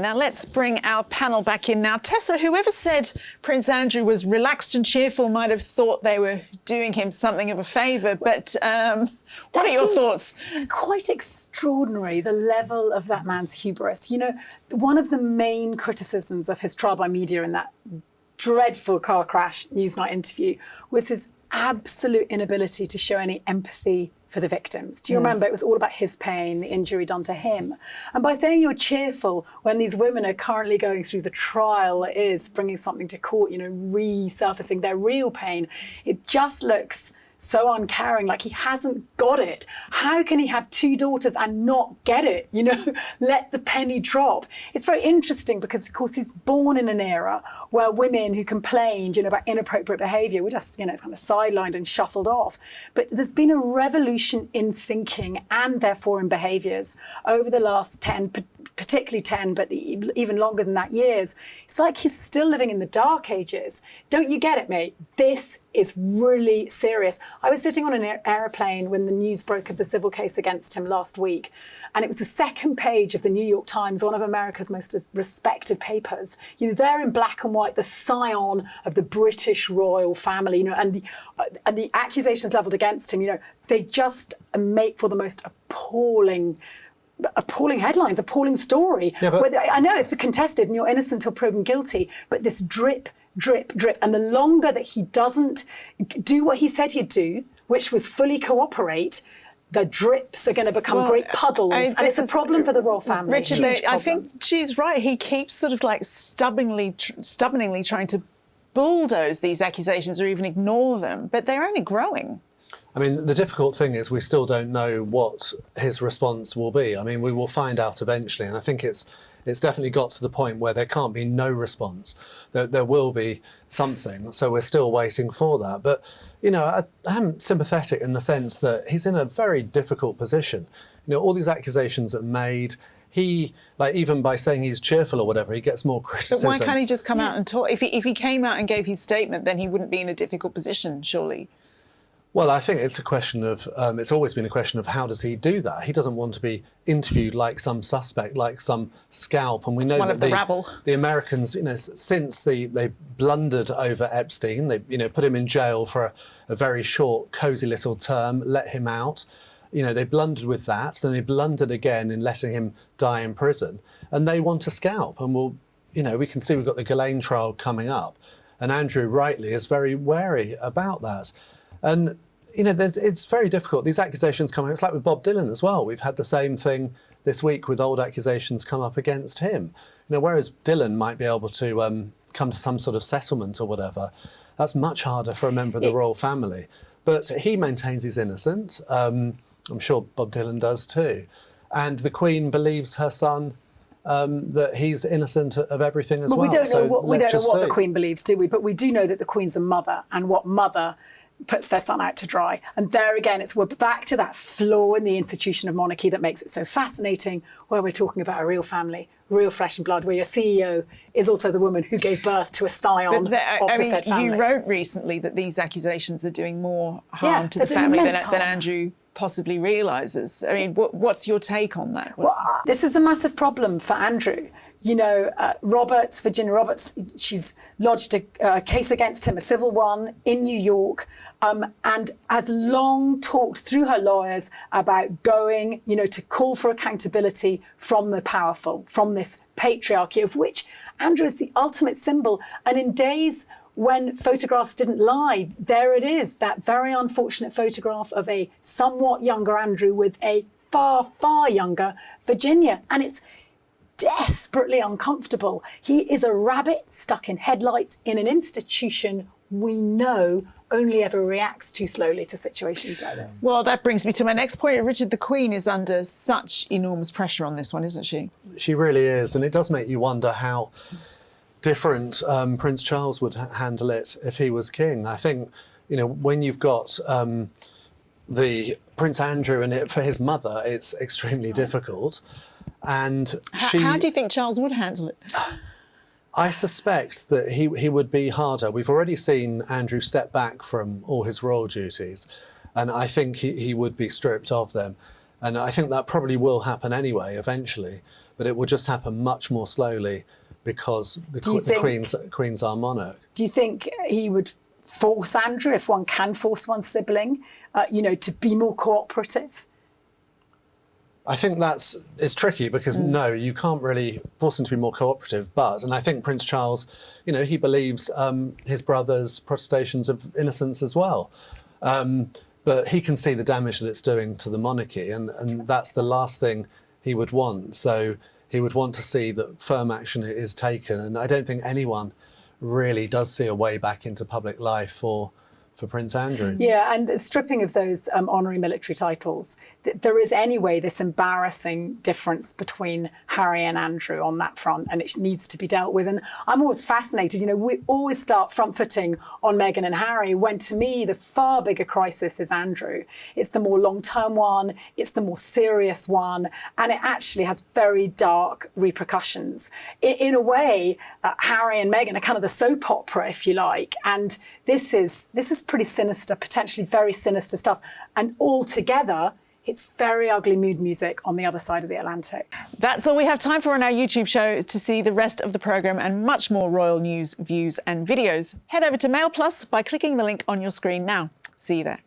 Now let's bring our panel back in now. Tessa, whoever said Prince Andrew was relaxed and cheerful might have thought they were doing him something of a favour, but what are your thoughts? It's quite extraordinary, the level of that man's hubris. You know, one of the main criticisms of his trial by media in that dreadful car crash Newsnight interview was his absolute inability to show any empathy for the victims. Do you remember? It was all about his pain, the injury done to him. And by saying you're cheerful when these women are currently going through the trial is bringing something to court, you know, resurfacing their real pain, it just looks so uncaring, like he hasn't got it. How can he have two daughters and not get it? You know, let the penny drop. It's very interesting because, of course, he's born in an era where women who complained, you know, about inappropriate behaviour were just, you know, kind of sidelined and shuffled off. But there's been a revolution in thinking and therefore in behaviours over the last 10, particularly 10, but even longer than that years. It's like he's still living in the dark ages. Don't you get it, mate? This is really serious. I was sitting on an aeroplane when the news broke of the civil case against him last week, and it was the second page of the New York Times, one of America's most respected papers. You know, there in black and white, the scion of the British royal family, you know, and the accusations levelled against him, you know, they just make for the most appalling headlines, appalling story. Yeah, I know it's contested and you're innocent until proven guilty, but this drip, drip, drip. And the longer that he doesn't do what he said he'd do, which was fully cooperate, the drips are going to become great puddles. And it's a problem for the royal family. Richard, I think she's right. He keeps sort of like stubbornly trying to bulldoze these accusations or even ignore them, but they're only growing. I mean, the difficult thing is we still don't know what his response will be. I mean, we will find out eventually, and I think it's definitely got to the point where there can't be no response. There will be something, so we're still waiting for that. But, you know, I am sympathetic in the sense that he's in a very difficult position. You know, all these accusations are made. He, like, even by saying he's cheerful or whatever, he gets more criticism. But why can't he just come out and talk? If he came out and gave his statement, then he wouldn't be in a difficult position, surely. Well, I think it's a question of, it's always been a question of how does he do that? He doesn't want to be interviewed like some suspect, like some scalp. And we know that the Americans, you know, since they blundered over Epstein, they, you know, put him in jail for a very short, cosy little term, let him out. You know, they blundered with that. Then they blundered again in letting him die in prison. And they want a scalp. And we'll, you know, we can see we've got the Ghislaine trial coming up. And Andrew rightly is very wary about that. And, you know, it's very difficult. These accusations come out. It's like with Bob Dylan as well. We've had the same thing this week with old accusations come up against him. You know, whereas Dylan might be able to come to some sort of settlement or whatever, that's much harder for a member of the royal family. But he maintains he's innocent. I'm sure Bob Dylan does too. And the Queen believes her son that he's innocent of everything as well. We don't know what the Queen believes, do we? But we do know that the Queen's a mother, and what mother puts their son out to dry. And there again, we're back to that flaw in the institution of monarchy that makes it so fascinating, where we're talking about a real family, real flesh and blood, where your CEO is also the woman who gave birth to a scion of the said family. You wrote recently that these accusations are doing more harm to the family than Andrew possibly realises. I mean, what's your take on that? Well, this is a massive problem for Andrew. You know, Virginia Roberts, she's lodged a case against him, a civil one in New York, and has long talked through her lawyers about going, you know, to call for accountability from the powerful, from this patriarchy of which Andrew is the ultimate symbol. And in days when photographs didn't lie, there it is, that very unfortunate photograph of a somewhat younger Andrew with a far, far younger Virginia. And it's desperately uncomfortable. He is a rabbit stuck in headlights in an institution we know only ever reacts too slowly to situations like this. Well, that brings me to my next point. Richard, the Queen is under such enormous pressure on this one, isn't she? She really is. And it does make you wonder how different Prince Charles would handle it if he was king. I think, you know, when you've got the Prince Andrew and it for his mother, it's extremely difficult. And how do you think Charles would handle it? I suspect that he would be harder. We've already seen Andrew step back from all his royal duties, and I think he would be stripped of them. And I think that probably will happen anyway, eventually. but it will just happen much more slowly because the Queen's our monarch. Do you think he would force Andrew, if one can force one's sibling, to be more cooperative? I think it's tricky because no, you can't really force him to be more cooperative. And I think Prince Charles, he believes his brother's protestations of innocence as well. But he can see the damage that it's doing to the monarchy, and that's the last thing he would want. So he would want to see that firm action is taken. And I don't think anyone really does see a way back into public life for Prince Andrew. Yeah, and the stripping of those honorary military titles, there is anyway this embarrassing difference between Harry and Andrew on that front, and it needs to be dealt with. And I'm always fascinated, we always start front-footing on Meghan and Harry, when to me the far bigger crisis is Andrew. It's the more long-term one, it's the more serious one, and it actually has very dark repercussions. In a way, Harry and Meghan are kind of the soap opera, if you like, and this is pretty sinister, potentially very sinister stuff. And altogether, it's very ugly mood music on the other side of the Atlantic. That's all we have time for on our YouTube show. To see the rest of the programme and much more royal news, views and videos, head over to Mail Plus by clicking the link on your screen now. See you there.